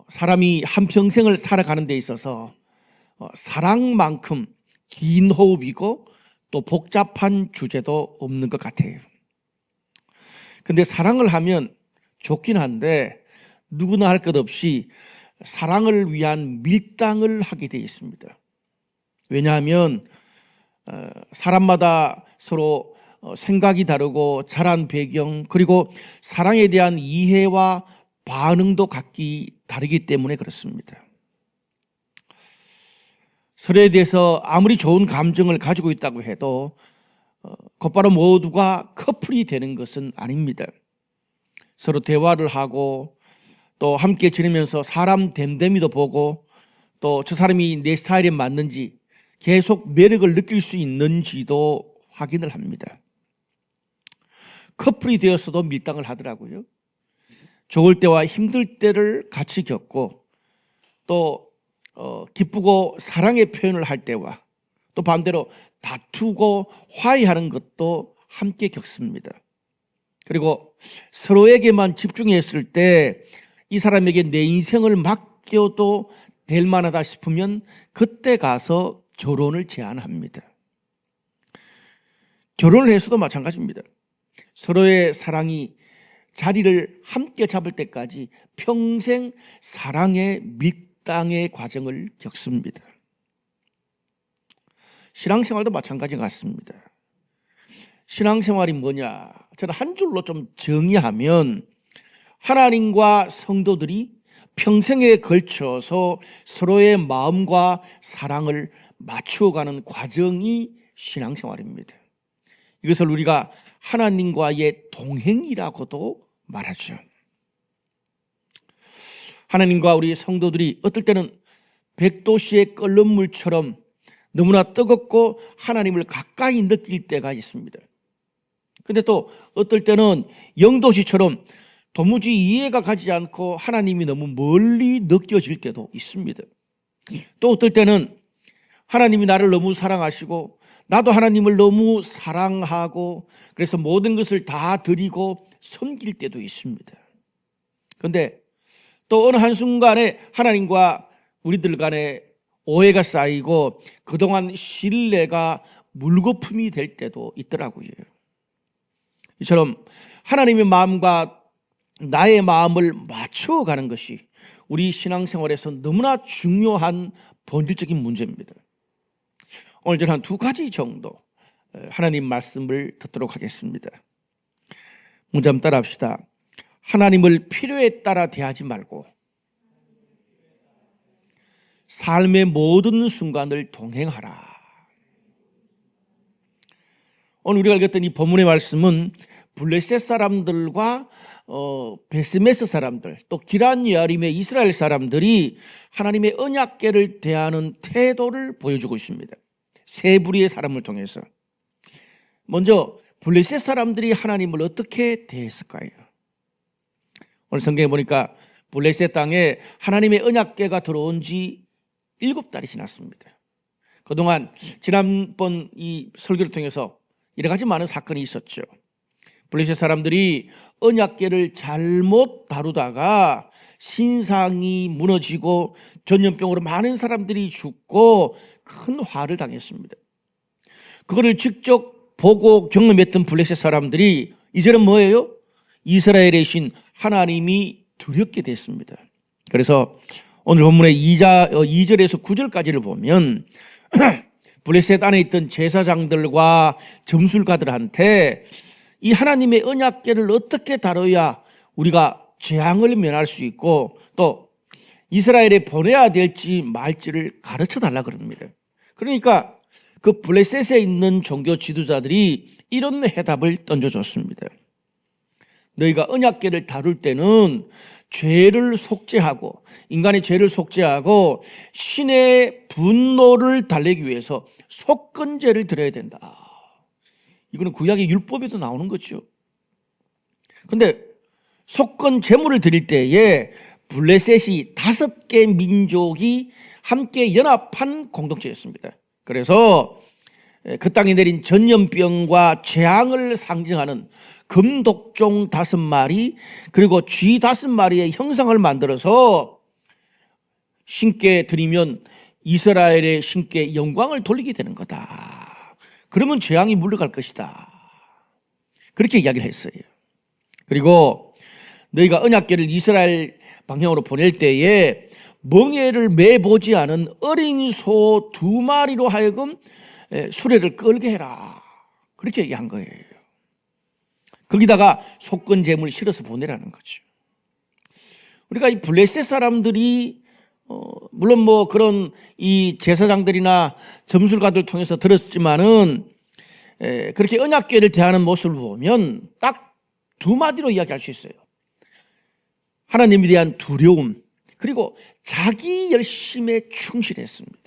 사람이 한평생을 살아가는 데 있어서 사랑만큼 긴 호흡이고 또 복잡한 주제도 없는 것 같아요. 근데 사랑을 하면 좋긴 한데 누구나 할 것 없이 사랑을 위한 밀당을 하게 되어 있습니다. 왜냐하면 사람마다 서로 생각이 다르고 자란 배경 그리고 사랑에 대한 이해와 반응도 각기 다르기 때문에 그렇습니다. 서로에 대해서 아무리 좋은 감정을 가지고 있다고 해도 곧바로 모두가 커플이 되는 것은 아닙니다. 서로 대화를 하고 또 함께 지내면서 사람 됨됨이도 보고 또 저 사람이 내 스타일에 맞는지 계속 매력을 느낄 수 있는지도 확인을 합니다. 커플이 되었어도 밀당을 하더라고요. 좋을 때와 힘들 때를 같이 겪고 또 기쁘고 사랑의 표현을 할 때와 또 반대로 다투고 화해하는 것도 함께 겪습니다. 그리고 서로에게만 집중했을 때 이 사람에게 내 인생을 맡겨도 될 만하다 싶으면 그때 가서 결혼을 제안합니다. 결혼을 해서도 마찬가지입니다. 서로의 사랑이 자리를 함께 잡을 때까지 평생 사랑의 밀당의 과정을 겪습니다. 신앙생활도 마찬가지 같습니다. 신앙생활이 뭐냐? 저는 한 줄로 좀 정의하면 하나님과 성도들이 평생에 걸쳐서 서로의 마음과 사랑을 맞추어가는 과정이 신앙생활입니다. 이것을 우리가 하나님과의 동행이라고도 말하죠. 하나님과 우리 성도들이 어떨 때는 백도시의 끓는 물처럼 너무나 뜨겁고 하나님을 가까이 느낄 때가 있습니다. 근데 또 어떨 때는 영도시처럼 도무지 이해가 가지 않고 하나님이 너무 멀리 느껴질 때도 있습니다. 또 어떨 때는 하나님이 나를 너무 사랑하시고 나도 하나님을 너무 사랑하고 그래서 모든 것을 다 드리고 섬길 때도 있습니다. 그런데 또 어느 한순간에 하나님과 우리들 간에 오해가 쌓이고 그동안 신뢰가 물거품이 될 때도 있더라고요. 이처럼 하나님의 마음과 나의 마음을 맞춰가는 것이 우리 신앙생활에서 너무나 중요한 본질적인 문제입니다. 오늘 저는 한 두 가지 정도 하나님 말씀을 듣도록 하겠습니다. 먼저 한번 따라 합시다. 하나님을 필요에 따라 대하지 말고 삶의 모든 순간을 동행하라. 오늘 우리가 읽었던 이 본문의 말씀은 블레셋 사람들과 베스메스 사람들 또 기란 여아림의 이스라엘 사람들이 하나님의 언약궤를 대하는 태도를 보여주고 있습니다. 세 부류의 사람을 통해서 먼저 블레셋 사람들이 하나님을 어떻게 대했을까요? 오늘 성경에 보니까 블레셋 땅에 하나님의 언약궤가 들어온 지 7달이 지났습니다. 그동안 지난번 이 설교를 통해서 여러 가지 많은 사건이 있었죠. 블레셋 사람들이 언약궤를 잘못 다루다가 신상이 무너지고 전염병으로 많은 사람들이 죽고 큰 화를 당했습니다. 그거를 직접 보고 경험했던 블레셋 사람들이 이제는 뭐예요? 이스라엘의 신 하나님이 두렵게 됐습니다. 그래서 오늘 본문의 2절에서 9절까지를 보면 블레셋 안에 있던 제사장들과 점술가들한테 이 하나님의 언약궤를 어떻게 다뤄야 우리가 재앙을 면할 수 있고 또 이스라엘에 보내야 될지 말지를 가르쳐 달라 그럽니다. 그러니까 그 블레셋에 있는 종교 지도자들이 이런 해답을 던져줬습니다. 너희가 언약궤를 다룰 때는 죄를 속죄하고 인간의 죄를 속죄하고 신의 분노를 달래기 위해서 속건제를 드려야 된다. 이거는 구약의 율법에도 나오는 거죠. 그런데 속건 제물을 드릴 때에 블레셋이 5개 민족이 함께 연합한 공동체였습니다. 그래서 그 땅에 내린 전염병과 재앙을 상징하는 금독종 5마리 그리고 쥐 5마리의 형상을 만들어서 신께 드리면 이스라엘의 신께 영광을 돌리게 되는 거다. 그러면 재앙이 물러갈 것이다. 그렇게 이야기를 했어요. 그리고 너희가 언약궤를 이스라엘 방향으로 보낼 때에 멍에를 매보지 않은 어린 소 2마리로 하여금 수레를 끌게 해라. 그렇게 얘기한 거예요. 거기다가 속건 제물 실어서 보내라는 거죠. 우리가 이 블레셋 사람들이 물론 뭐 그런 이 제사장들이나 점술가들 통해서 들었지만은 그렇게 언약궤를 대하는 모습을 보면 딱 2마디로 이야기할 수 있어요. 하나님에 대한 두려움, 그리고 자기 열심에 충실했습니다.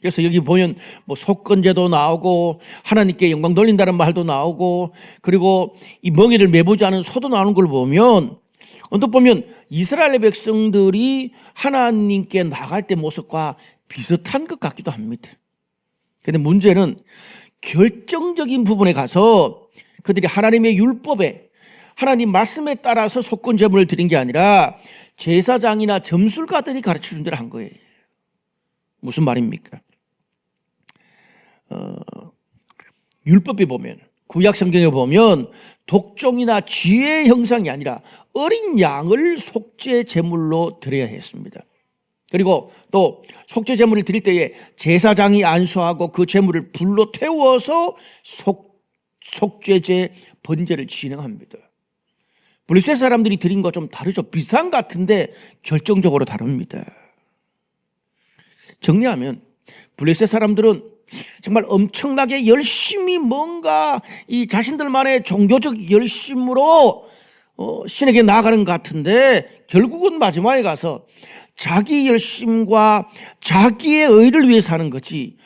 그래서 여기 보면 뭐 속건제도 나오고 하나님께 영광 돌린다는 말도 나오고, 그리고 이 멍에를 매보지 않은 소도 나오는 걸 보면 언뜻 보면 이스라엘 백성들이 하나님께 나갈 때 모습과 비슷한 것 같기도 합니다. 그런데 문제는 결정적인 부분에 가서 그들이 하나님의 율법에, 하나님 말씀에 따라서 속건 제물을 드린 게 아니라 제사장이나 점술가들이 가르쳐준 대로 한 거예요. 무슨 말입니까? 율법에 보면, 구약 성경에 보면 독종이나 쥐의 형상이 아니라 어린 양을 속죄 제물로 드려야 했습니다. 그리고 또 속죄 제물을 드릴 때에 제사장이 안수하고 그 제물을 불로 태워서 속죄제 번제를 진행합니다. 블레셋 사람들이 드린 거 좀 다르죠. 비슷한 것 같은데 결정적으로 다릅니다. 정리하면 블레셋 사람들은 정말 엄청나게 열심히 뭔가 이 자신들만의 종교적 열심으로 신에게 나아가는 것 같은데 결국은 마지막에 가서 자기 열심과 자기의 의를 위해 사는 거지,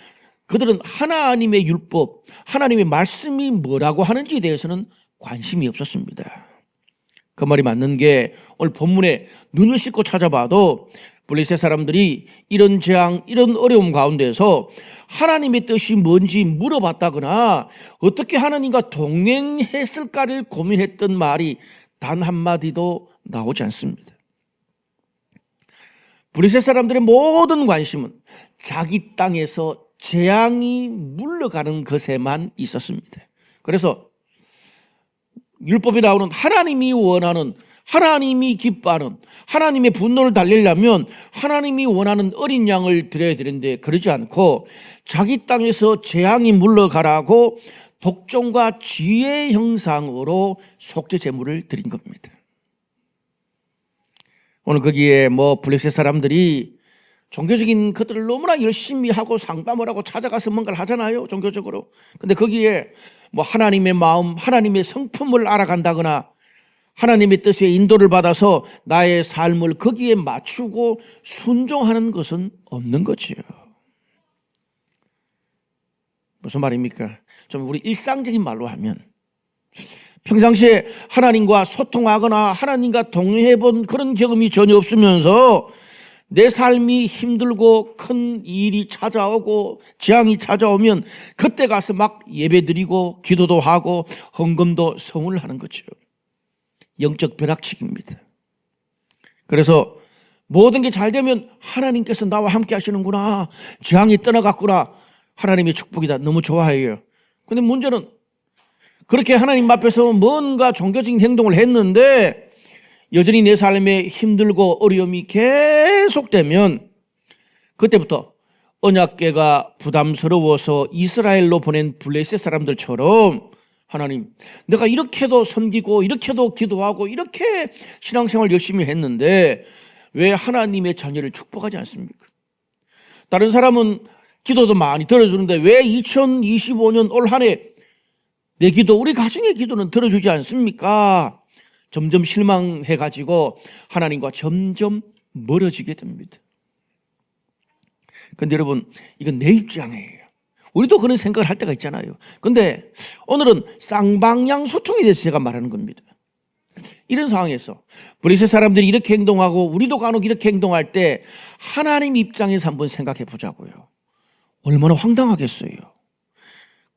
그들은 하나님의 율법, 하나님의 말씀이 뭐라고 하는지에 대해서는 관심이 없었습니다. 그 말이 맞는 게 오늘 본문에 눈을 씻고 찾아봐도 블레셋 사람들이 이런 재앙, 이런 어려움 가운데서 하나님의 뜻이 뭔지 물어봤다거나 어떻게 하나님과 동행했을까를 고민했던 말이 단 한마디도 나오지 않습니다. 블레셋 사람들의 모든 관심은 자기 땅에서 재앙이 물러가는 것에만 있었습니다. 그래서 율법에 나오는 하나님이 원하는, 하나님이 기뻐하는, 하나님의 분노를 달래려면 하나님이 원하는 어린 양을 드려야 되는데 그러지 않고 자기 땅에서 재앙이 물러가라고 독종과 쥐의 형상으로 속죄 제물을 드린 겁니다. 오늘 거기에 뭐 블레셋 사람들이 종교적인 것들을 너무나 열심히 하고 상담을 하고 찾아가서 뭔가를 하잖아요, 종교적으로. 근데 거기에 뭐 하나님의 마음, 하나님의 성품을 알아간다거나 하나님의 뜻에 인도를 받아서 나의 삶을 거기에 맞추고 순종하는 것은 없는 거지요. 무슨 말입니까? 좀 우리 일상적인 말로 하면 평상시에 하나님과 소통하거나 하나님과 동행해본 그런 경험이 전혀 없으면서 내 삶이 힘들고 큰 일이 찾아오고 재앙이 찾아오면 그때 가서 막 예배드리고 기도도 하고 헌금도 성을 하는 거죠. 영적 벼락치기입니다. 그래서 모든 게 잘 되면 하나님께서 나와 함께 하시는구나, 재앙이 떠나갔구나, 하나님의 축복이다, 너무 좋아해요. 그런데 문제는 그렇게 하나님 앞에서 뭔가 종교적인 행동을 했는데 여전히 내 삶에 힘들고 어려움이 계속되면 그때부터 언약궤가 부담스러워서 이스라엘로 보낸 블레셋 사람들처럼 하나님, 내가 이렇게도 섬기고 이렇게도 기도하고 이렇게 신앙생활 열심히 했는데 왜 하나님의 자녀를 축복하지 않습니까? 다른 사람은 기도도 많이 들어주는데 왜 2025년 올 한 해 내 기도, 우리 가정의 기도는 들어주지 않습니까? 점점 실망해가지고 하나님과 점점 멀어지게 됩니다. 그런데 여러분, 이건 내 입장이에요. 우리도 그런 생각을 할 때가 있잖아요. 그런데 오늘은 쌍방향 소통에 대해서 제가 말하는 겁니다. 이런 상황에서 블레셋 사람들이 이렇게 행동하고 우리도 간혹 이렇게 행동할 때 하나님 입장에서 한번 생각해 보자고요. 얼마나 황당하겠어요.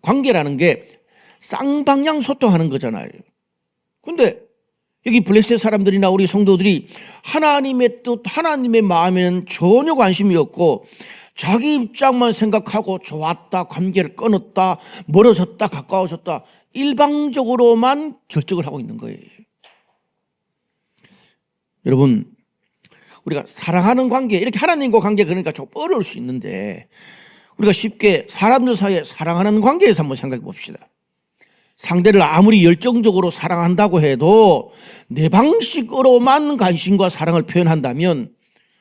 관계라는 게 쌍방향 소통하는 거잖아요. 근데 여기 블레셋 사람들이나 우리 성도들이 하나님의 뜻, 하나님의 마음에는 전혀 관심이 없고 자기 입장만 생각하고 좋았다, 관계를 끊었다, 멀어졌다, 가까워졌다, 일방적으로만 결정을 하고 있는 거예요. 여러분, 우리가 사랑하는 관계, 이렇게 하나님과 관계, 그러니까 좀 어려울 수 있는데 우리가 쉽게 사람들 사이에 사랑하는 관계에서 한번 생각해 봅시다. 상대를 아무리 열정적으로 사랑한다고 해도 내 방식으로만 관심과 사랑을 표현한다면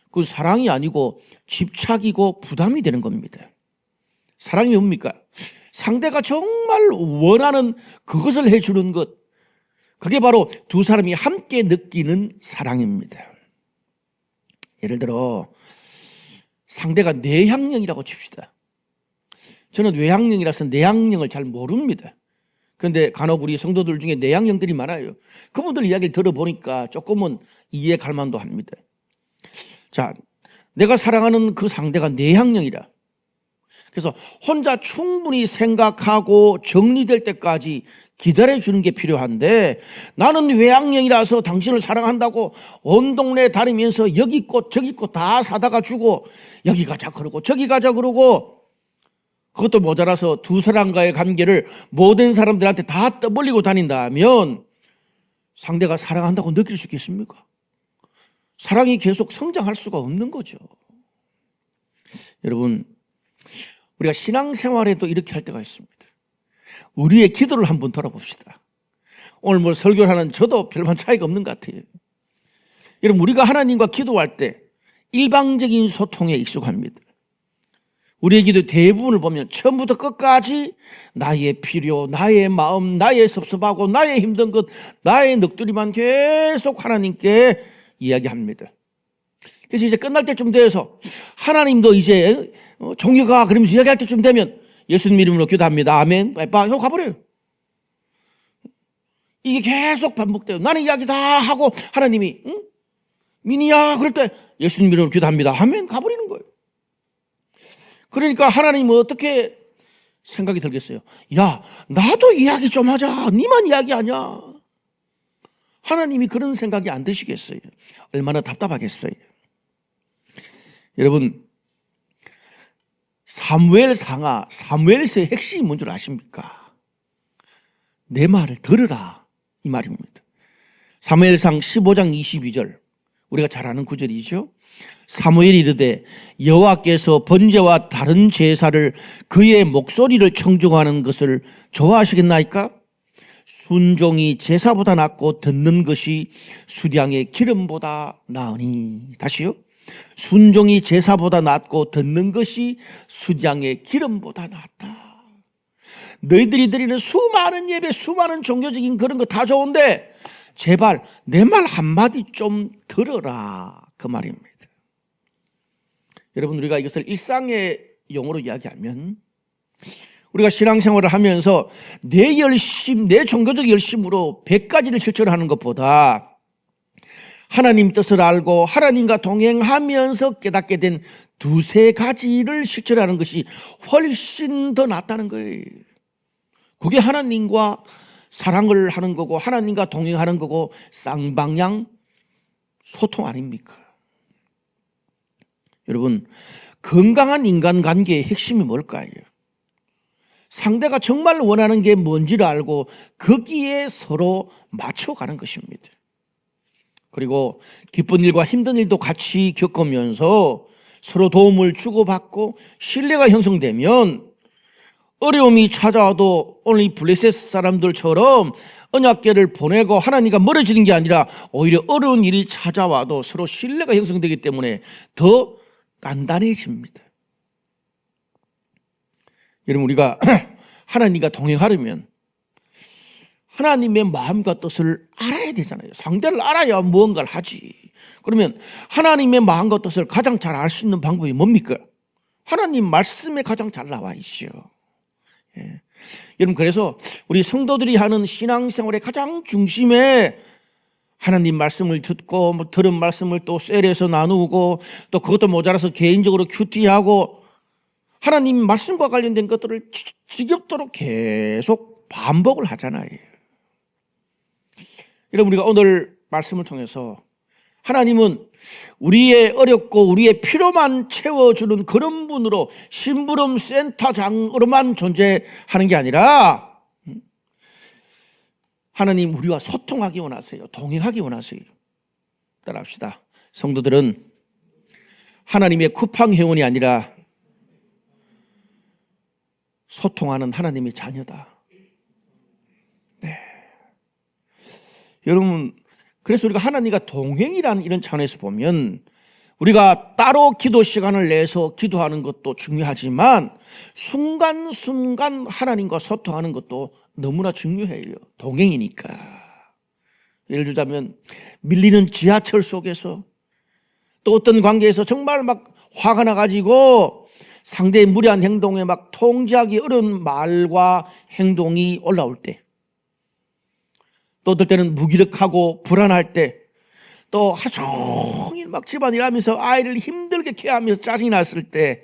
그건 사랑이 아니고 집착이고 부담이 되는 겁니다. 사랑이 뭡니까? 상대가 정말 원하는 그것을 해주는 것, 그게 바로 두 사람이 함께 느끼는 사랑입니다. 예를 들어 상대가 내향형이라고 칩시다. 저는 외향형이라서 내향형을 잘 모릅니다. 그런데 간혹 우리 성도들 중에 내향형들이 많아요. 그분들 이야기를 들어보니까 조금은 이해 갈 만도 합니다. 자, 내가 사랑하는 그 상대가 내향형이라. 그래서 혼자 충분히 생각하고 정리될 때까지 기다려주는 게 필요한데 나는 외향형이라서 당신을 사랑한다고 온 동네 다니면서 여기 꽃 저기 꽃 다 사다가 주고 여기 가자 그러고 저기 가자 그러고 그것도 모자라서 두 사람과의 관계를 모든 사람들한테 다 떠벌리고 다닌다면 상대가 사랑한다고 느낄 수 있겠습니까? 사랑이 계속 성장할 수가 없는 거죠. 여러분, 우리가 신앙생활에도 이렇게 할 때가 있습니다. 우리의 기도를 한번 돌아봅시다. 오늘 뭐 설교를 하는 저도 별반 차이가 없는 것 같아요. 여러분, 우리가 하나님과 기도할 때 일방적인 소통에 익숙합니다. 우리의 기도 대부분을 보면 처음부터 끝까지 나의 필요, 나의 마음, 나의 섭섭하고 나의 힘든 것, 나의 넋두리만 계속 하나님께 이야기합니다. 그래서 이제 끝날 때쯤 돼서 하나님도 이제 종교가 그러면서 이야기할 때쯤 되면 예수님 이름으로 기도합니다. 아멘. 빠이빠이 하고 가버려요. 이게 계속 반복돼요. 나는 이야기 다 하고 하나님이 민이야 그럴 때 예수님 이름으로 기도합니다. 아멘. 가버리는 거예요. 그러니까 하나님은 어떻게 생각이 들겠어요? 야, 나도 이야기 좀 하자. 니만 이야기하냐? 하나님이 그런 생각이 안 드시겠어요? 얼마나 답답하겠어요? 여러분, 사무엘상하, 사무엘서의 핵심이 뭔 줄 아십니까? 내 말을 들으라 이 말입니다. 사무엘상 15장 22절, 우리가 잘 아는 구절이죠. 사무엘이 이르되 여호와께서 번제와 다른 제사를 그의 목소리를 청종하는 것을 좋아하시겠나이까? 순종이 제사보다 낫고 듣는 것이 수량의 기름보다 나으니. 다시요. 순종이 제사보다 낫고 듣는 것이 수량의 기름보다 낫다. 너희들이 드리는 수많은 예배, 수많은 종교적인 그런 거 다 좋은데 제발 내 말 한마디 좀 들어라 그 말입니다. 여러분, 우리가 이것을 일상의 용어로 이야기하면 우리가 신앙생활을 하면서 내 열심, 내 종교적 열심으로 100가지를 실천하는 것보다 하나님 뜻을 알고 하나님과 동행하면서 깨닫게 된 2-3가지를 실천하는 것이 훨씬 더 낫다는 거예요. 그게 하나님과 사랑을 하는 거고 하나님과 동행하는 거고 쌍방향 소통 아닙니까? 여러분, 건강한 인간관계의 핵심이 뭘까요? 상대가 정말 원하는 게 뭔지를 알고 거기에 서로 맞춰가는 것입니다. 그리고 기쁜 일과 힘든 일도 같이 겪으면서 서로 도움을 주고받고 신뢰가 형성되면 어려움이 찾아와도 오늘 이 블레셋 사람들처럼 언약궤를 보내고 하나님과 멀어지는 게 아니라 오히려 어려운 일이 찾아와도 서로 신뢰가 형성되기 때문에 더 단단해집니다. 여러분, 우리가 하나님과 동행하려면 하나님의 마음과 뜻을 알아야 되잖아요. 상대를 알아야 무언가를 하지. 그러면 하나님의 마음과 뜻을 가장 잘 알 수 있는 방법이 뭡니까? 하나님 말씀에 가장 잘 나와 있죠. 예. 여러분, 그래서 우리 성도들이 하는 신앙생활의 가장 중심에 하나님 말씀을 듣고 들은 말씀을 또 셀에서 나누고 또 그것도 모자라서 개인적으로 큐티하고 하나님 말씀과 관련된 것들을 지겹도록 계속 반복을 하잖아요. 여러분, 우리가 오늘 말씀을 통해서 하나님은 우리의 어렵고 우리의 필요만 채워주는 그런 분으로 심부름 센터장으로만 존재하는 게 아니라 하나님 우리와 소통하기 원하세요. 동행하기 원하세요. 따라합시다. 성도들은 하나님의 쿠팡 회원이 아니라 소통하는 하나님의 자녀다. 네. 여러분, 그래서 우리가 하나님과 동행이라는 이런 차원에서 보면 우리가 따로 기도 시간을 내서 기도하는 것도 중요하지만 순간순간 하나님과 소통하는 것도 너무나 중요해요. 동행이니까. 예를 들자면 밀리는 지하철 속에서 또 어떤 관계에서 정말 막 화가 나가지고 상대의 무례한 행동에 막 통제하기 어려운 말과 행동이 올라올 때, 또 어떨 때는 무기력하고 불안할 때, 또 하루 종일 막 집안일 하면서 아이를 힘들게 케어하면서 짜증이 났을 때,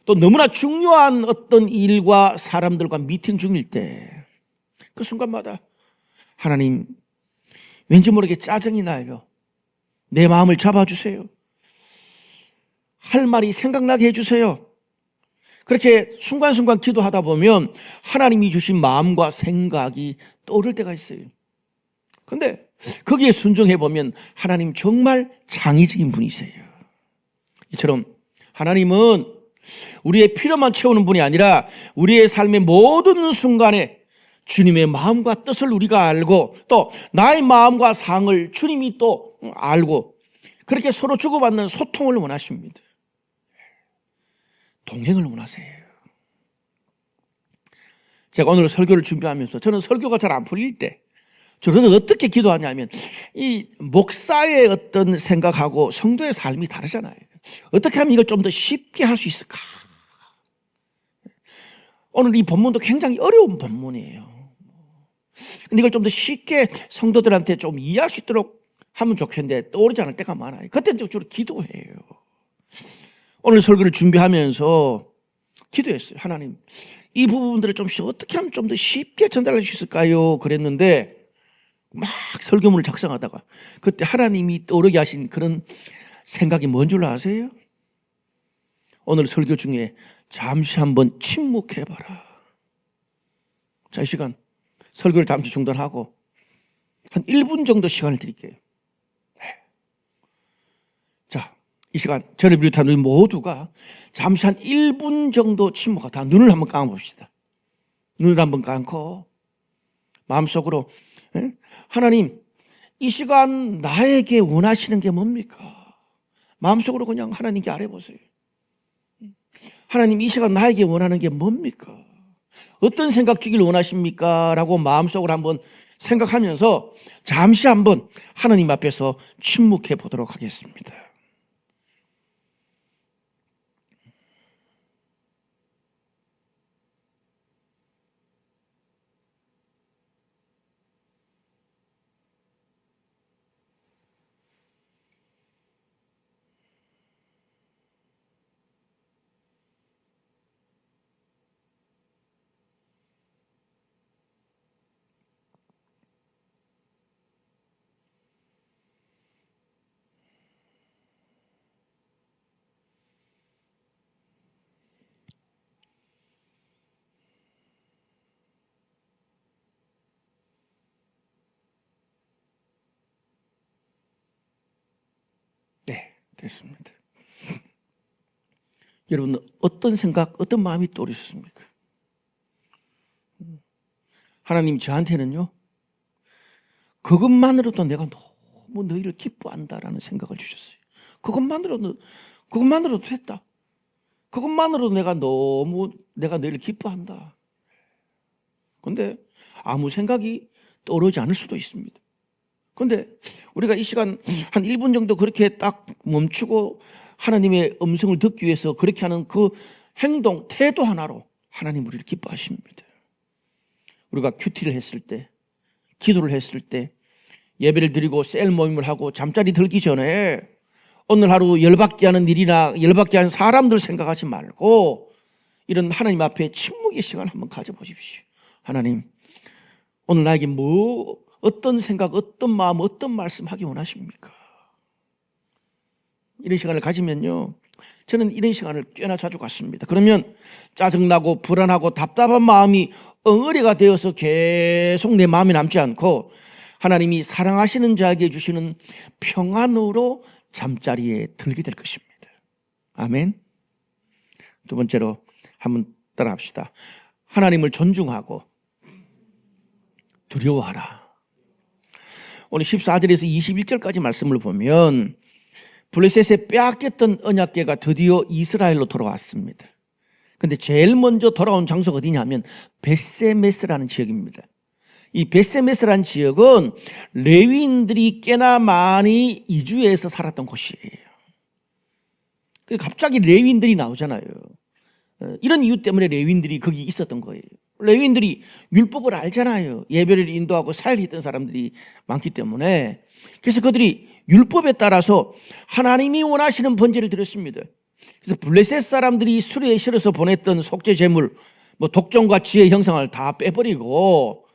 또 너무나 중요한 어떤 일과 사람들과 미팅 중일 때, 그 순간마다 하나님 왠지 모르게 짜증이 나요. 내 마음을 잡아주세요. 할 말이 생각나게 해주세요. 그렇게 순간순간 기도하다 보면 하나님이 주신 마음과 생각이 떠오를 때가 있어요. 근데 거기에 순종해 보면 하나님 정말 창의적인 분이세요. 이처럼 하나님은 우리의 필요만 채우는 분이 아니라 우리의 삶의 모든 순간에 주님의 마음과 뜻을 우리가 알고 또 나의 마음과 상을 주님이 또 알고 그렇게 서로 주고받는 소통을 원하십니다. 동행을 원하세요. 제가 오늘 설교를 준비하면서 저는 설교가 잘 안 풀릴 때 저는 어떻게 기도하냐면 이 목사의 어떤 생각하고 성도의 삶이 다르잖아요. 어떻게 하면 이걸 좀 더 쉽게 할 수 있을까? 오늘 이 본문도 굉장히 어려운 본문이에요. 근데 이걸 좀 더 쉽게 성도들한테 좀 이해할 수 있도록 하면 좋겠는데 떠오르지 않을 때가 많아요. 그때는 주로 기도해요. 오늘 설교를 준비하면서 기도했어요. 하나님, 이 부분들을 좀 어떻게 하면 좀 더 쉽게 전달할 수 있을까요? 그랬는데 막 설교문을 작성하다가 그때 하나님이 떠오르게 하신 그런 생각이 뭔 줄 아세요? 오늘 설교 중에 잠시 한번 침묵해봐라. 자, 이 시간 설교를 잠시 중단하고 한 1분 정도 시간을 드릴게요. 자, 이 시간 저를 비롯한 우리 모두가 잠시 한 1분 정도 침묵하다 눈을 한번 감아봅시다. 눈을 한번 감고 마음속으로 하나님, 이 시간 나에게 원하시는 게 뭡니까? 마음속으로 그냥 하나님께 아뢰보세요. 하나님, 이 시간 나에게 원하는 게 뭡니까? 어떤 생각 주길 원하십니까? 라고 마음속으로 한번 생각하면서 잠시 한번 하나님 앞에서 침묵해 보도록 하겠습니다. 네, 됐습니다. 여러분, 어떤 생각, 어떤 마음이 떠오르셨습니까? 하나님 저한테는요, 그것만으로도 내가 너무 너희를 기뻐한다라는 생각을 주셨어요. 그것만으로도 됐다. 그것만으로도 내가 너희를 기뻐한다. 그런데 아무 생각이 떠오르지 않을 수도 있습니다. 그런데 우리가 이 시간 한 1분 정도 그렇게 딱 멈추고 하나님의 음성을 듣기 위해서 그렇게 하는 그 행동, 태도 하나로 하나님 우리를 기뻐하십니다. 우리가 큐티를 했을 때, 기도를 했을 때, 예배를 드리고 셀 모임을 하고 잠자리 들기 전에 오늘 하루 열받게 하는 일이나 열받게 하는 사람들 생각하지 말고 이런 하나님 앞에 침묵의 시간을 한번 가져보십시오. 하나님, 오늘 나에게 어떤 생각, 어떤 마음, 어떤 말씀 하기 원하십니까? 이런 시간을 가지면요, 저는 이런 시간을 꽤나 자주 갖습니다. 그러면 짜증나고 불안하고 답답한 마음이 엉어리가 되어서 계속 내 마음에 남지 않고 하나님이 사랑하시는 자에게 주시는 평안으로 잠자리에 들게 될 것입니다. 아멘. 두 번째로 한번 따라 합시다. 하나님을 존중하고 두려워하라. 오늘 14절에서 21절까지 말씀을 보면 블레셋에 빼앗겼던 언약궤가 드디어 이스라엘로 돌아왔습니다. 근데 제일 먼저 돌아온 장소가 어디냐면 벳세메스라는 지역입니다. 이 벳세메스라는 지역은 레위인들이 꽤나 많이 이주해서 살았던 곳이에요. 갑자기 레위인들이 나오잖아요. 이런 이유 때문에 레위인들이 거기 있었던 거예요. 레위인들이 율법을 알잖아요. 예배를 인도하고 사역을 했던 사람들이 많기 때문에. 그래서 그들이 율법에 따라서 하나님이 원하시는 번제를 드렸습니다. 그래서 블레셋 사람들이 수레에 실어서 보냈던 속죄 제물, 독점과 지혜 형상을 다 빼버리고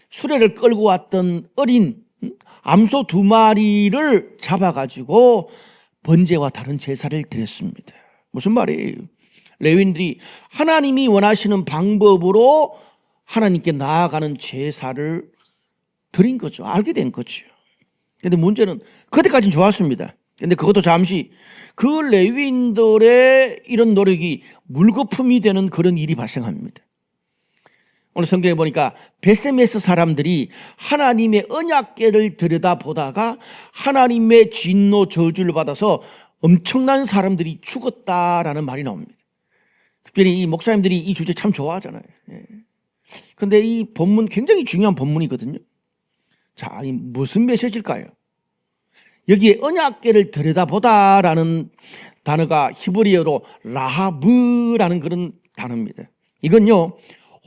수레를 끌고 왔던 어린 암소 2마리를 잡아가지고 번제와 다른 제사를 드렸습니다. 무슨 말이에요? 레위인들이 하나님이 원하시는 방법으로 하나님께 나아가는 제사를 드린 거죠. 알게 된 거죠. 그런데 문제는 그때까지는 좋았습니다. 그런데 그것도 잠시 그 레위인들의 이런 노력이 물거품이 되는 그런 일이 발생합니다. 오늘 성경에 보니까 벳세메스 사람들이 하나님의 언약궤를 들여다보다가 하나님의 진노 저주를 받아서 엄청난 사람들이 죽었다라는 말이 나옵니다. 특별히 이 목사님들이 이 주제 참 좋아하잖아요. 그런데 이 본문 굉장히 중요한 본문이거든요. 자, 이 무슨 메시지일까요? 여기에 언약궤를 들여다보다라는 단어가 히브리어로 라하브라는 그런 단어입니다. 이건요,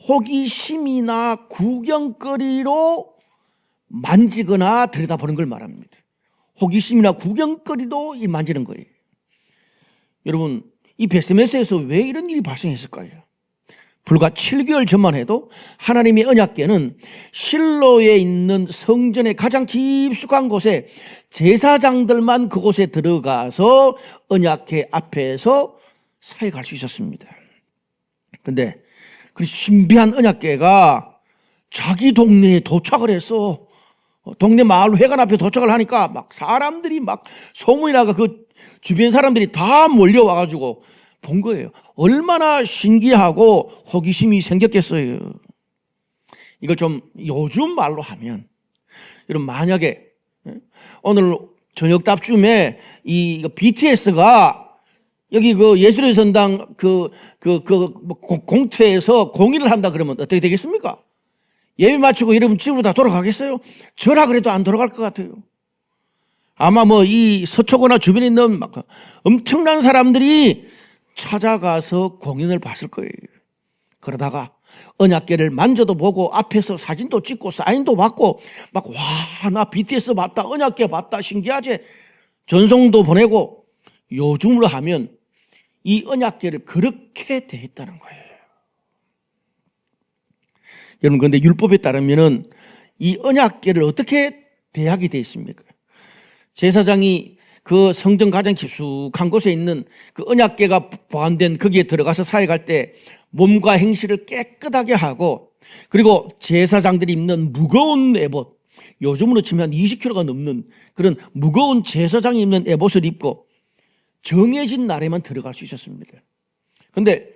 호기심이나 구경거리로 만지거나 들여다보는 걸 말합니다. 호기심이나 구경거리도 만지는 거예요. 여러분, 이 벳세메스에서 왜 이런 일이 발생했을까요? 불과 7개월 전만 해도 하나님의 언약궤는 실로에 있는 성전의 가장 깊숙한 곳에 제사장들만 그곳에 들어가서 언약궤 앞에서 사역할 수 있었습니다. 그런데 그 신비한 언약궤가 자기 동네에 도착을 해서 동네 마을 회관 앞에 도착을 하니까 막 사람들이 막 소문이 나가 그 주변 사람들이 다 몰려와가지고 본 거예요. 얼마나 신기하고 호기심이 생겼겠어요. 이걸 좀 요즘 말로 하면, 여러분 만약에 오늘 저녁답쯤에 이 BTS가 여기 그 예술의 전당 공터에서 공연을 한다 그러면 어떻게 되겠습니까? 예배 마치고 여러분 집으로 다 돌아가겠어요? 저라 그래도 안 돌아갈 것 같아요. 아마 이 서초구나 주변에 있는 막 엄청난 사람들이 찾아가서 공연을 봤을 거예요. 그러다가 언약궤를 만져도 보고 앞에서 사진도 찍고 사인도 받고 막 와, 나 BTS 봤다, 언약궤 봤다, 신기하지? 전송도 보내고 요즘으로 하면 이 언약궤를 그렇게 대했다는 거예요. 여러분, 그런데 율법에 따르면은 이 언약궤를 어떻게 대하게 되어 있습니까? 제사장이 그 성전 가장 깊숙한 곳에 있는 그 언약궤가 보관된 거기에 들어가서 사역할 때 몸과 행실을 깨끗하게 하고, 그리고 제사장들이 입는 무거운 에봇, 요즘으로 치면 20kg가 넘는 그런 무거운 제사장이 입는 에봇을 입고 정해진 날에만 들어갈 수 있었습니다. 그런데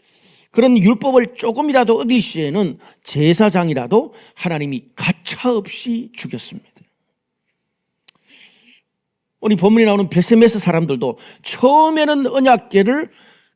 그런 율법을 조금이라도 어길 시에는 제사장이라도 하나님이 가차없이 죽였습니다. 오늘 본문에 나오는 벳세메스 사람들도 처음에는 언약궤를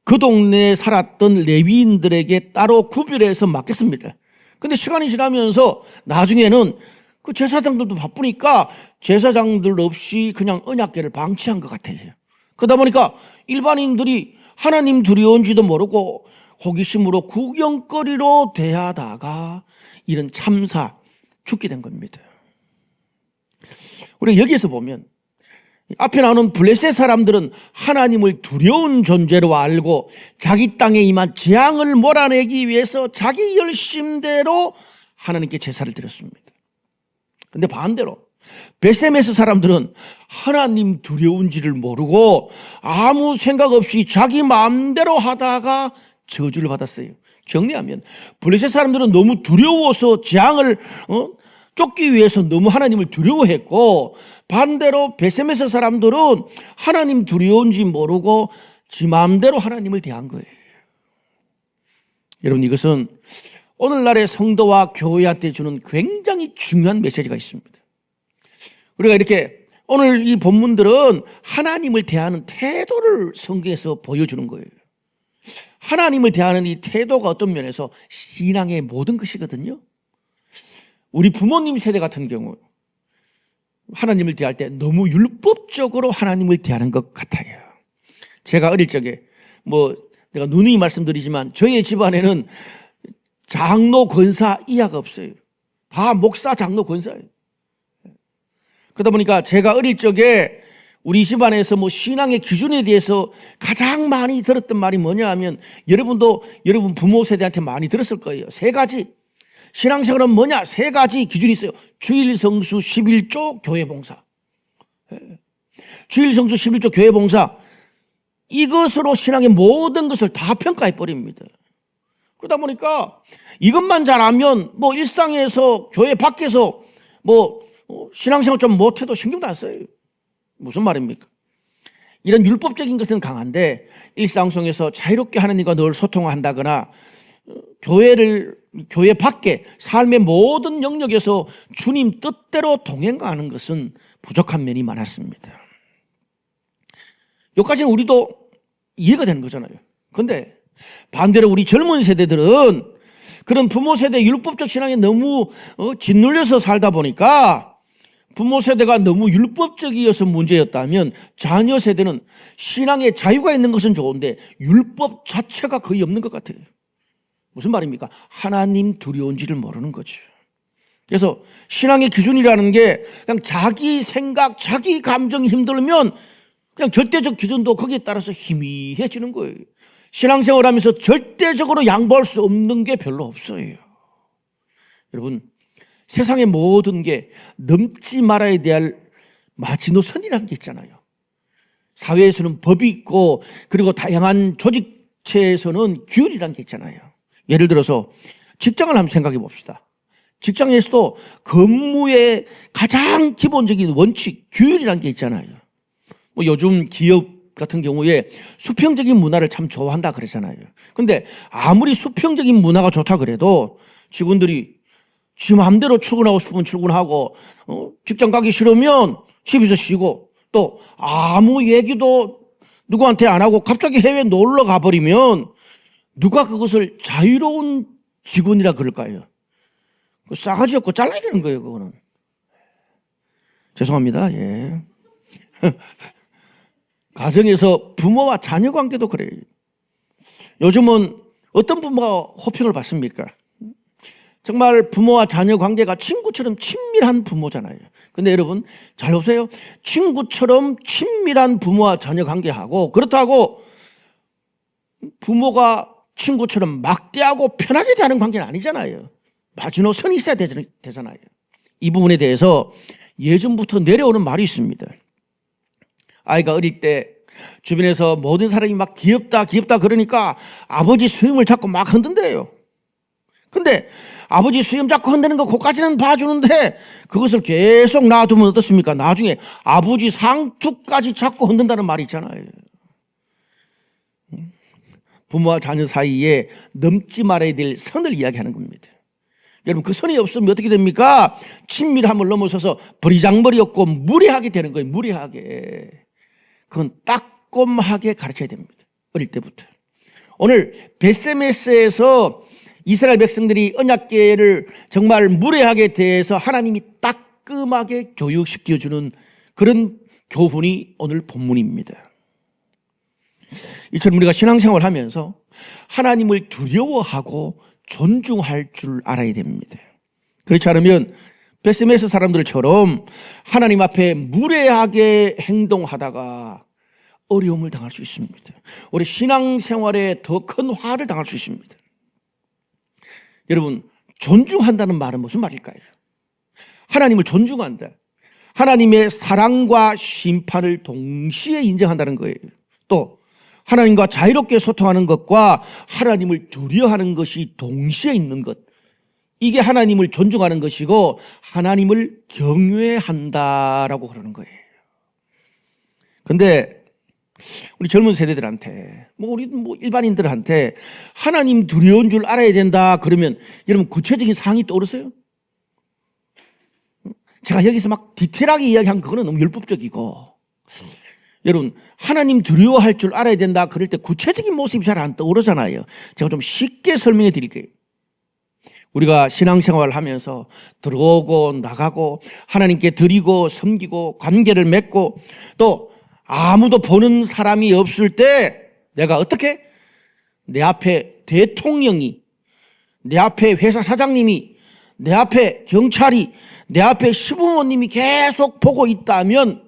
그 동네에 살았던 레위인들에게 따로 구별해서 맡겼습니다. 그런데 시간이 지나면서 나중에는 그 제사장들도 바쁘니까 제사장들 없이 그냥 언약궤를 방치한 것 같아요. 그러다 보니까 일반인들이 하나님 두려운지도 모르고 호기심으로 구경거리로 대하다가 이런 참사 죽게 된 겁니다. 우리가 여기에서 보면 앞에 나오는 블레셋 사람들은 하나님을 두려운 존재로 알고 자기 땅에 임한 재앙을 몰아내기 위해서 자기 열심대로 하나님께 제사를 드렸습니다. 근데 반대로 베세메스 사람들은 하나님 두려운지를 모르고 아무 생각 없이 자기 마음대로 하다가 저주를 받았어요. 정리하면 블레셋 사람들은 너무 두려워서 재앙을 쫓기 위해서 너무 하나님을 두려워했고, 반대로 베세메스 사람들은 하나님 두려운지 모르고 지 마음대로 하나님을 대한 거예요. 여러분, 이것은 오늘날의 성도와 교회한테 주는 굉장히 중요한 메시지가 있습니다. 우리가 이렇게 오늘 이 본문들은 하나님을 대하는 태도를 성경에서 보여주는 거예요. 하나님을 대하는 이 태도가 어떤 면에서 신앙의 모든 것이거든요. 우리 부모님 세대 같은 경우 하나님을 대할 때 너무 율법적으로 하나님을 대하는 것 같아요. 제가 어릴 적에 내가 누누이 말씀드리지만 저희 집안에는 장로, 권사 이하가 없어요. 다 목사, 장로, 권사예요. 그러다 보니까 제가 어릴 적에 우리 집안에서 신앙의 기준에 대해서 가장 많이 들었던 말이 뭐냐 하면, 여러분 부모 세대한테 많이 들었을 거예요. 세 가지. 신앙생활은 뭐냐? 세 가지 기준이 있어요. 주일 성수 11조 교회 봉사. 주일 성수 11조 교회 봉사. 이것으로 신앙의 모든 것을 다 평가해 버립니다. 그러다 보니까 이것만 잘하면 일상에서 교회 밖에서 신앙생활 좀 못해도 신경도 안 써요. 무슨 말입니까? 이런 율법적인 것은 강한데 일상 속에서 자유롭게 하나님과 늘 소통한다거나 교회 밖에 삶의 모든 영역에서 주님 뜻대로 동행하는 것은 부족한 면이 많았습니다. 여기까지는 우리도 이해가 되는 거잖아요. 그런데 반대로 우리 젊은 세대들은 그런 부모 세대 율법적 신앙에 너무 짓눌려서 살다 보니까, 부모 세대가 너무 율법적이어서 문제였다면 자녀 세대는 신앙의 자유가 있는 것은 좋은데 율법 자체가 거의 없는 것 같아요. 무슨 말입니까? 하나님 두려운지를 모르는 거죠. 그래서 신앙의 기준이라는 게 그냥 자기 생각, 자기 감정이 힘들면 그냥 절대적 기준도 거기에 따라서 희미해지는 거예요. 신앙생활하면서 절대적으로 양보할 수 없는 게 별로 없어요. 여러분, 세상의 모든 게 넘지 말아야 될 마지노선이라는 게 있잖아요. 사회에서는 법이 있고, 그리고 다양한 조직체에서는 규율이라는 게 있잖아요. 예를 들어서 직장을 한번 생각해 봅시다. 직장에서도 근무의 가장 기본적인 원칙, 규율이라는 게 있잖아요. 요즘 기업 같은 경우에 수평적인 문화를 참 좋아한다 그러잖아요. 근데 아무리 수평적인 문화가 좋다 그래도 직원들이 지 마음대로 출근하고 싶으면 출근하고, 직장 가기 싫으면 집에서 쉬고, 또 아무 얘기도 누구한테 안 하고 갑자기 해외 놀러 가버리면 누가 그것을 자유로운 직원이라 그럴까요? 싸가지 없고 잘라야 되는 거예요, 그거는. 죄송합니다. 예. 가정에서 부모와 자녀 관계도 그래요. 요즘은 어떤 부모가 호평을 받습니까? 정말 부모와 자녀 관계가 친구처럼 친밀한 부모잖아요. 근데 여러분 잘 보세요. 친구처럼 친밀한 부모와 자녀 관계하고, 그렇다고 부모가 친구처럼 막대하고 편하게 대하는 관계는 아니잖아요. 마지노선이 있어야 되잖아요. 이 부분에 대해서 예전부터 내려오는 말이 있습니다. 아이가 어릴 때 주변에서 모든 사람이 막 귀엽다 그러니까 아버지 수염을 잡고 막 흔든대요. 근데 아버지 수염 잡고 흔드는 거 그까지는 봐주는데 그것을 계속 놔두면 어떻습니까? 나중에 아버지 상투까지 잡고 흔든다는 말이 있잖아요. 부모와 자녀 사이에 넘지 말아야 될 선을 이야기하는 겁니다. 여러분, 그 선이 없으면 어떻게 됩니까? 친밀함을 넘어서서 버리장머리 없고 무례하게 되는 거예요. 무례하게. 그건 따꼼하게 가르쳐야 됩니다. 어릴 때부터. 오늘 벳세메스에서 이스라엘 백성들이 언약궤를 정말 무례하게 대해서 하나님이 따끔하게 교육시켜주는 그런 교훈이 오늘 본문입니다. 이처럼 우리가 신앙생활을 하면서 하나님을 두려워하고 존중할 줄 알아야 됩니다. 그렇지 않으면 벳세메스 사람들처럼 하나님 앞에 무례하게 행동하다가 어려움을 당할 수 있습니다. 우리 신앙생활에 더 큰 화를 당할 수 있습니다. 여러분, 존중한다는 말은 무슨 말일까요? 하나님을 존중한다. 하나님의 사랑과 심판을 동시에 인정한다는 거예요. 또 하나님과 자유롭게 소통하는 것과 하나님을 두려워하는 것이 동시에 있는 것. 이게 하나님을 존중하는 것이고 하나님을 경외한다라고 그러는 거예요. 근데 우리 젊은 세대들한테 우리 일반인들한테 하나님 두려운 줄 알아야 된다 그러면 여러분 구체적인 사항이 떠오르세요? 제가 여기서 막 디테일하게 이야기한 그거는 너무 율법적이고, 여러분 하나님 두려워할 줄 알아야 된다 그럴 때 구체적인 모습이 잘 안 떠오르잖아요. 제가 좀 쉽게 설명해 드릴게요. 우리가 신앙생활을 하면서 들어오고 나가고 하나님께 드리고 섬기고 관계를 맺고 또 아무도 보는 사람이 없을 때 내가 어떻게? 내 앞에 대통령이, 내 앞에 회사 사장님이, 내 앞에 경찰이, 내 앞에 시부모님이 계속 보고 있다면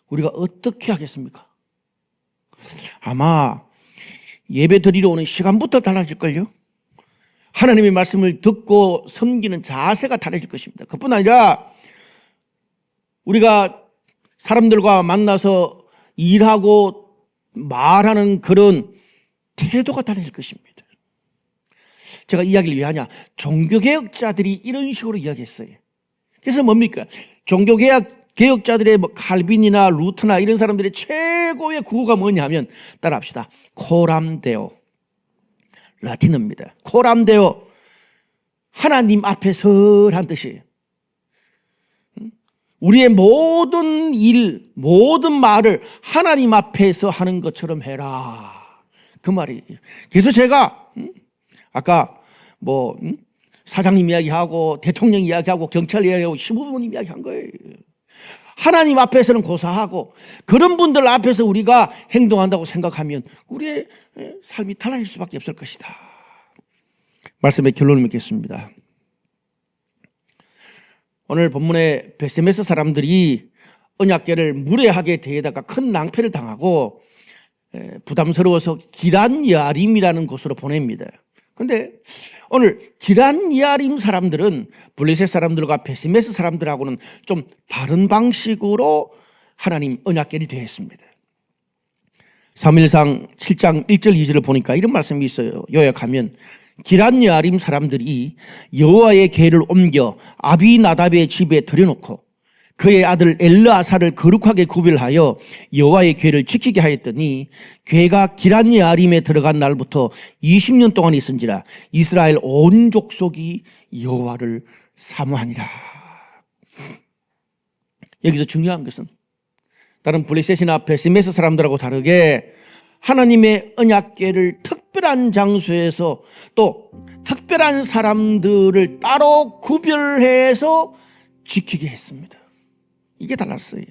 우리가 어떻게 하겠습니까? 아마 예배 드리러 오는 시간부터 달라질걸요? 하나님의 말씀을 듣고 섬기는 자세가 달라질 것입니다. 그뿐 아니라 우리가 사람들과 만나서 일하고 말하는 그런 태도가 달라질 것입니다. 제가 이야기를 왜 하냐? 종교개혁자들이 이런 식으로 이야기했어요. 그래서 뭡니까? 종교개혁자들의 칼빈이나 루터나 이런 사람들의 최고의 구호가 뭐냐면 따라합시다. 코람데오. 라틴어입니다. 코람데오. 하나님 앞에 설한 뜻이에요. 우리의 모든 일, 모든 말을 하나님 앞에서 하는 것처럼 해라. 그 말이에요. 그래서 제가 아까 사장님 이야기하고 대통령 이야기하고 경찰 이야기하고 시부모님 이야기한 거예요. 하나님 앞에서는 고사하고 그런 분들 앞에서 우리가 행동한다고 생각하면 우리의 삶이 달라질 수밖에 없을 것이다. 말씀의 결론을 맺겠습니다. 오늘 본문의 베세메스 사람들이 언약궤를 무례하게 대에다가 큰 낭패를 당하고 부담스러워서 기란 야림이라는 곳으로 보냅니다. 그런데 오늘 기란 야림 사람들은 블레셋 사람들과 베세메스 사람들하고는 좀 다른 방식으로 하나님 언약궤를 대했습니다. 사무엘상 7장 1절 2절을 보니까 이런 말씀이 있어요. 요약하면 기란 야림 사람들이 여호와의 궤를 옮겨 아비나답의 집에 들여놓고 그의 아들 엘르아사를 거룩하게 구별하여 여호와의 궤를 지키게 하였더니 궤가 기란 야림에 들어간 날부터 20년 동안 있은지라 이스라엘 온 족속이 여호와를 사모하니라. 여기서 중요한 것은 다른 블레셋이나 베세메스 사람들하고 다르게 하나님의 언약궤를 특별한 장소에서 또 특별한 사람들을 따로 구별해서 지키게 했습니다. 이게 달랐어요.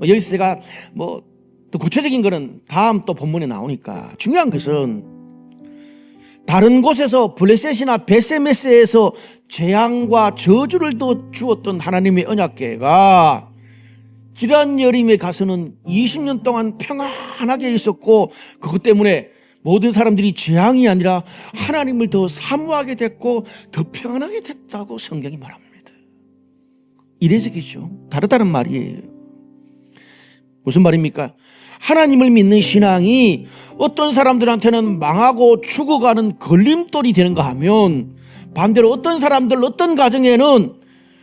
여기서 제가 또 구체적인 거는 다음 또 본문에 나오니까 중요한 것은 다른 곳에서 블레셋이나 베세메스에서 재앙과 저주를 또 주었던 하나님의 언약궤가 기란 여림에 가서는 20년 동안 평안하게 있었고 그것 때문에 모든 사람들이 재앙이 아니라 하나님을 더 사모하게 됐고 더 평안하게 됐다고 성경이 말합니다. 이례적이죠. 다르다는 말이에요. 무슨 말입니까? 하나님을 믿는 신앙이 어떤 사람들한테는 망하고 죽어가는 걸림돌이 되는가 하면 반대로 어떤 사람들, 어떤 가정에는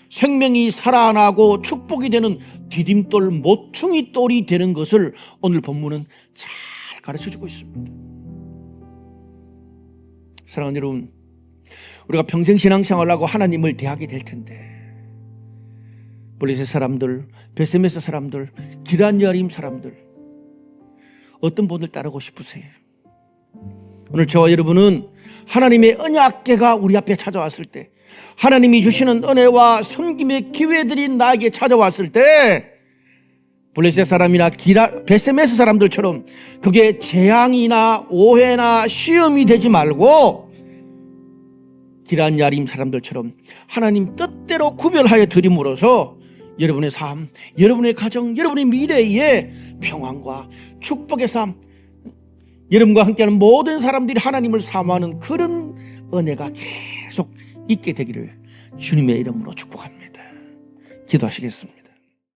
생명이 살아나고 축복이 되는 디딤돌, 모퉁이 돌이 되는 것을 오늘 본문은 잘 가르쳐주고 있습니다. 사랑하는 여러분, 우리가 평생 신앙생활을 하고 하나님을 대하게 될 텐데 블레셋 사람들, 베세메스 사람들, 기란 야림 사람들 어떤 분을 따르고 싶으세요? 오늘 저와 여러분은 하나님의 언약궤가 우리 앞에 찾아왔을 때 하나님이 주시는 은혜와 섬김의 기회들이 나에게 찾아왔을 때 블레셋 사람이나 베세메스 사람들처럼 그게 재앙이나 오해나 시험이 되지 말고 기란 야림 사람들처럼 하나님 뜻대로 구별하여 드림으로써 여러분의 삶, 여러분의 가정, 여러분의 미래에 평안과 축복의 삶, 여러분과 함께하는 모든 사람들이 하나님을 사모하는 그런 은혜가 계속 있게 되기를 주님의 이름으로 축복합니다. 기도하시겠습니다.